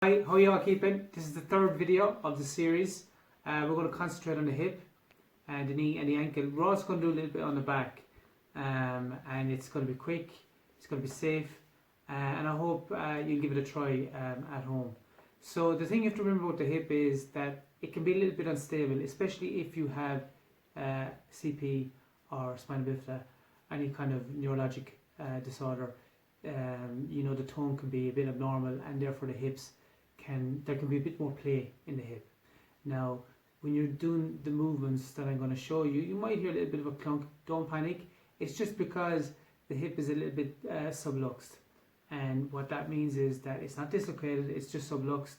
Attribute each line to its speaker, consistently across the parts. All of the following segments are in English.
Speaker 1: Hi, how are you all keeping? This is the third video of the series. We're going to concentrate on the hip and the knee and the ankle. We're also going to do a little bit on the back, and it's going to be quick, it's going to be safe, and I hope you'll give it a try at home. So the thing you have to remember about the hip is that it can be a little bit unstable, especially if you have CP or spina bifida, any kind of neurologic disorder. The tone can be a bit abnormal, and therefore the hips there can be a bit more play in the hip. Now, when you're doing the movements that I'm going to show you, you might hear a little bit of a clunk. Don't panic. It's just because the hip is a little bit subluxed, and what that means is that it's not dislocated. It's just subluxed,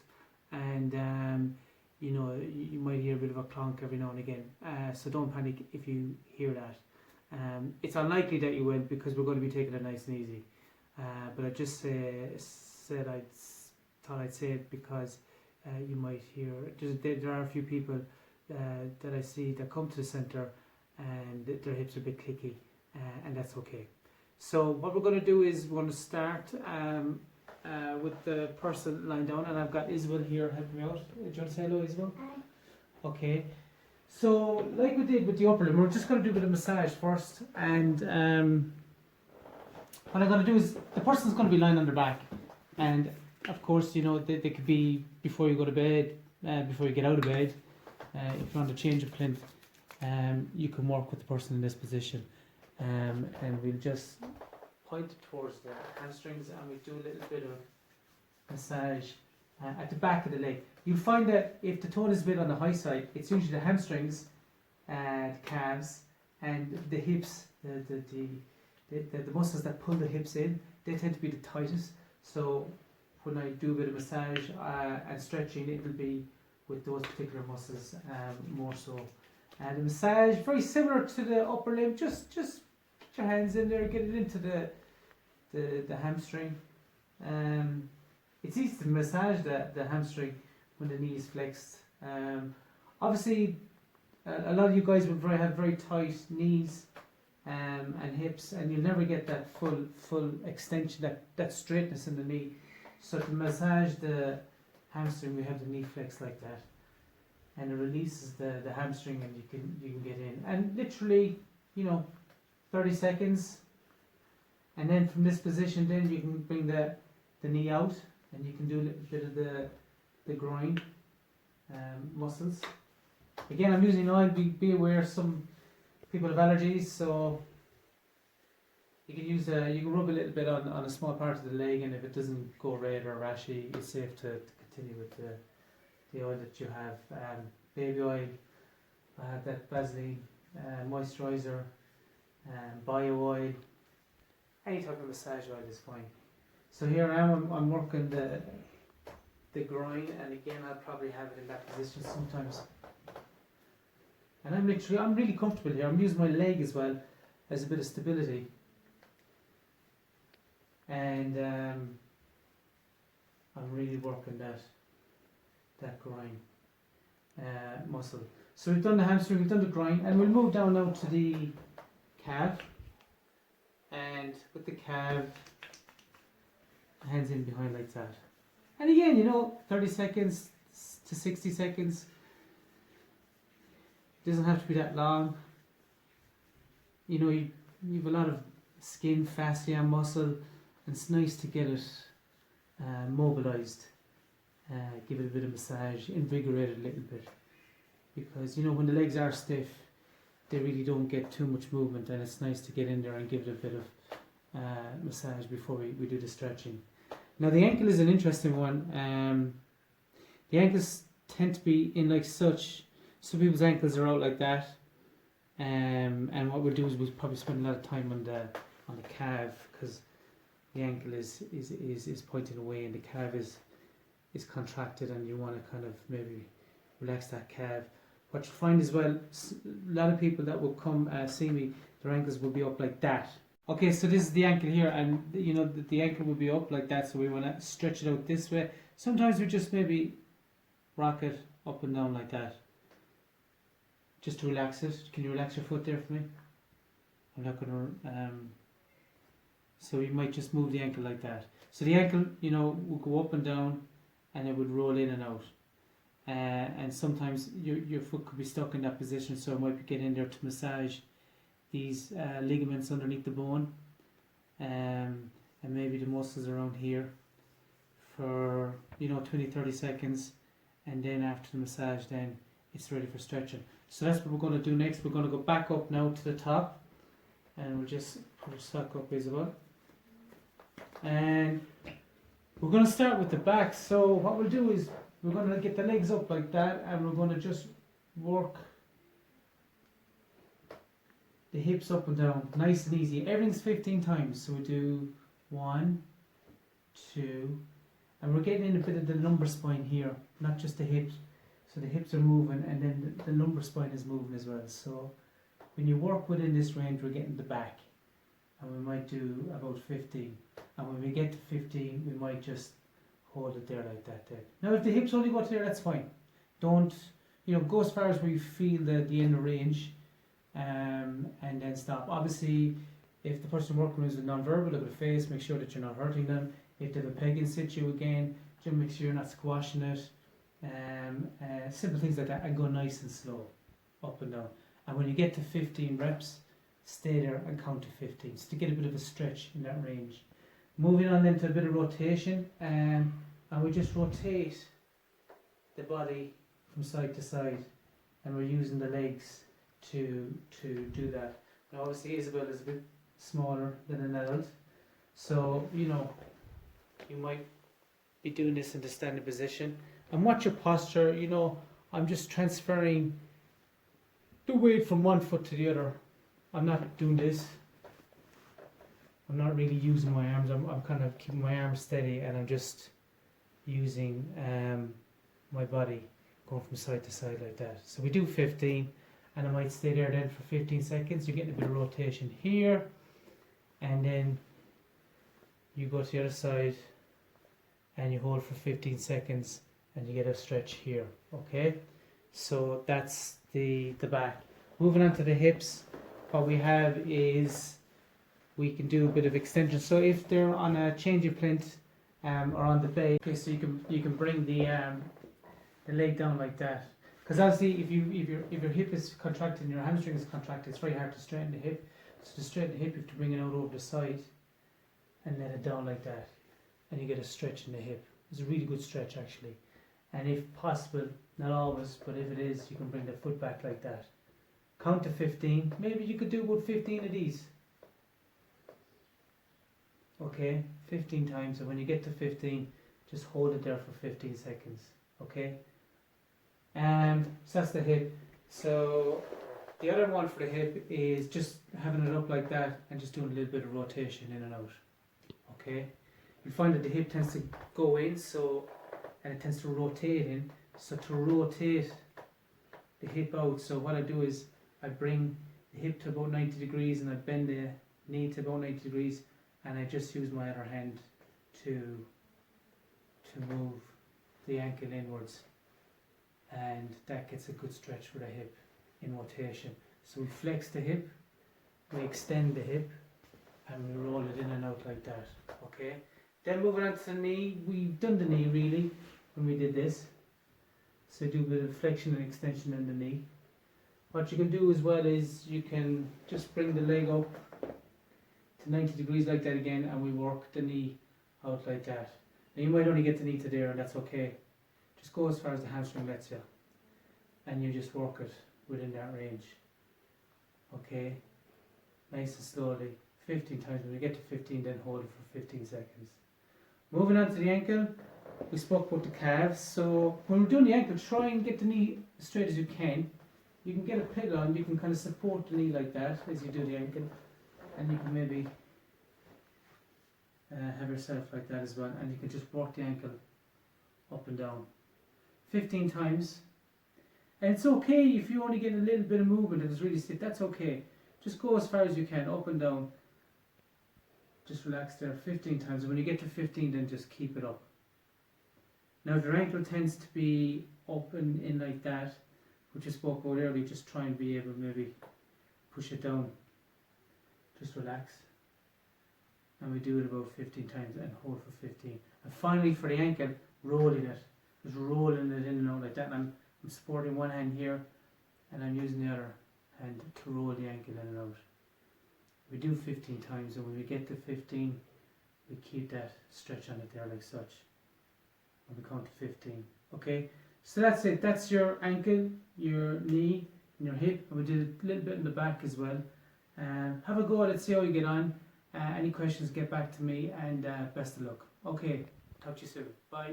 Speaker 1: and you might hear a bit of a clunk every now and again. So don't panic if you hear that. It's unlikely that you will, because we're going to be taking it nice and easy. But I just thought I'd say it because you might hear. There are a few people that I see that come to the centre and their hips are a bit clicky, and that's okay. So what we're going to do is we're going to start with the person lying down, and I've got Isabel here helping me out. Do you want to say hello, Isabel? Hi. Okay. So like we did with the upper limb, we're just going to do a bit of massage first, and what I'm going to do is the person's going to be lying on their back, and of course, they could be before you go to bed, before you get out of bed. If you want to change a plinth, you can work with the person in this position, and we'll just point towards the hamstrings, and we do a little bit of massage at the back of the leg. You'll find that if the tone is a bit on the high side, it's usually the hamstrings, the calves, and the hips, the muscles that pull the hips in. They tend to be the tightest. So when I do a bit of massage and stretching, it will be with those particular muscles more so. And the massage, very similar to the upper limb. Just put your hands in there, get it into the hamstring. It's easy to massage the hamstring when the knee is flexed. Obviously, a lot of you guys will have very tight knees and hips, and you'll never get that full extension, that straightness in the knee. So to massage the hamstring, we have the knee flex like that, and it releases the hamstring, and you can get in, and literally 30 seconds, and then from this position, then you can bring the knee out, and you can do a little bit of the groin muscles. Again, I'm using oil. Be aware, some people have allergies, so you can rub a little bit on a small part of the leg, and if it doesn't go red or rashy, it's safe to continue with the oil that you have. Baby oil, I have that Vaseline moisturizer, bio oil, any type of massage oil is fine. So here I am, I'm working the groin, and again I'll probably have it in that position sometimes. And I'm really comfortable here. I'm using my leg as well as a bit of stability. And I'm really working that groin muscle. So we've done the hamstring, we've done the groin, and we'll move down now to the calf. And with the calf, hands in behind like that. And again, 30 seconds to 60 seconds. Doesn't have to be that long. You have a lot of skin, fascia, muscle, and it's nice to get it mobilized. Give it a bit of massage, invigorate it a little bit, because when the legs are stiff, they really don't get too much movement, and it's nice to get in there and give it a bit of massage before we do the stretching. Now the ankle is an interesting one. The ankles tend to be in like such. Some people's ankles are out like that, and what we'll do is we'll probably spend a lot of time on the calf, because the ankle is pointing away, and the calf is contracted, and you want to kind of maybe relax that calf. What you find as well, a lot of people that will come see me, their ankles will be up like that. Okay, so this is the ankle here, and the ankle will be up like that, so we want to stretch it out this way. Sometimes we just maybe rock it up and down like that, just to relax it. Can you relax your foot there for me? I'm not going to... So you might just move the ankle like that. So the ankle, will go up and down, and it would roll in and out. And sometimes your foot could be stuck in that position, so it might be get in there to massage these ligaments underneath the bone, and maybe the muscles around here for 20-30 seconds, and then after the massage then it's ready for stretching. So that's what we're going to do next. We're going to go back up now to the top, and we'll just put our sock up as well. And we're going to start with the back. So what we'll do is we're going to get the legs up like that, and we're going to just work the hips up and down, nice and easy. Everything's 15 times. So we do 1, 2, and we're getting in a bit of the lumbar spine here, not just the hips. So the hips are moving, and then the lumbar spine is moving as well. So when you work within this range, we're getting the back, and we might do about 15. And when we get to 15, we might just hold it there like that. There. Now, if the hips only go to there, that's fine. Don't go as far as where you feel the end of range, and then stop. Obviously, if the person working is non-verbal, look at the face, make sure that you're not hurting them. If they have a peg in situ again, just make sure you're not squashing it. Simple things like that, and go nice and slow, up and down. And when you get to 15 reps, stay there and count to 15, so to get a bit of a stretch in that range. Moving on then to a bit of rotation, and we just rotate the body from side to side, and we're using the legs to do that. Now obviously Isabel is a bit smaller than an adult, so you might be doing this in the standing position. And watch your posture. I'm just transferring the weight from one foot to the other. I'm not doing this. I'm not really using my arms. I'm kind of keeping my arms steady, and I'm just using my body going from side to side like that. So we do 15, and I might stay there then for 15 seconds. You're getting a bit of rotation here, and then you go to the other side and you hold for 15 seconds, and you get a stretch here. Okay, so that's the back. Moving on to the hips, what we have is we can do a bit of extension. So if they're on a change of plinth or on the bed, okay, so you can bring the leg down like that. Because obviously if your hip is contracted and your hamstring is contracted, it's very hard to straighten the hip. So to straighten the hip, you have to bring it out over the side and let it down like that, and you get a stretch in the hip. It's a really good stretch actually. And if possible, not always, but if it is, you can bring the foot back like that. Count to 15. Maybe you could do about 15 of these. Okay, 15 times. And when you get to 15, just hold it there for 15 seconds. Okay? So that's the hip. So the other one for the hip is just having it up like that and just doing a little bit of rotation in and out. Okay? You find that the hip tends to go in, and it tends to rotate in. So to rotate the hip out, so what I do is I bring the hip to about 90 degrees and I bend the knee to about 90 degrees, and I just use my other hand to move the ankle inwards, and that gets a good stretch for the hip in rotation. So we flex the hip, we extend the hip, and we roll it in and out like that. Okay? Then moving on to the knee, we've done the knee really when we did this. So do a bit of flexion and extension in the knee. What you can do as well is you can just bring the leg up to 90 degrees like that again, and we work the knee out like that. Now you might only get the knee to there, and that's okay. Just go as far as the hamstring lets you, and you just work it within that range. Okay? Nice and slowly. 15 times. When you get to 15, then hold it for 15 seconds. Moving on to the ankle, we spoke about the calves. So when we're doing the ankle, try and get the knee as straight as you can. You can get a pillow and you can kind of support the knee like that as you do the ankle, and you can maybe have yourself like that as well, and you can just work the ankle up and down 15 times. And it's okay if you only get a little bit of movement and it's really stiff, that's okay. Just go as far as you can, up and down. Just relax there 15 times, and when you get to 15, then just keep it up. Now if your ankle tends to be up and in like that, which I spoke about earlier, just try and be able to maybe push it down. Just relax. And we do it about 15 times and hold for 15. And finally for the ankle, rolling it, just rolling it in and out like that. And I'm supporting one hand here, and I'm using the other hand to roll the ankle in and out. We do 15 times, and when we get to 15, we keep that stretch on it there like such. And we count to 15. Okay, so that's it. That's your ankle, your knee, and your hip. And we did a little bit in the back as well. Have a go at it, see how you get on. Any questions, get back to me, and best of luck. Okay, talk to you soon. Bye.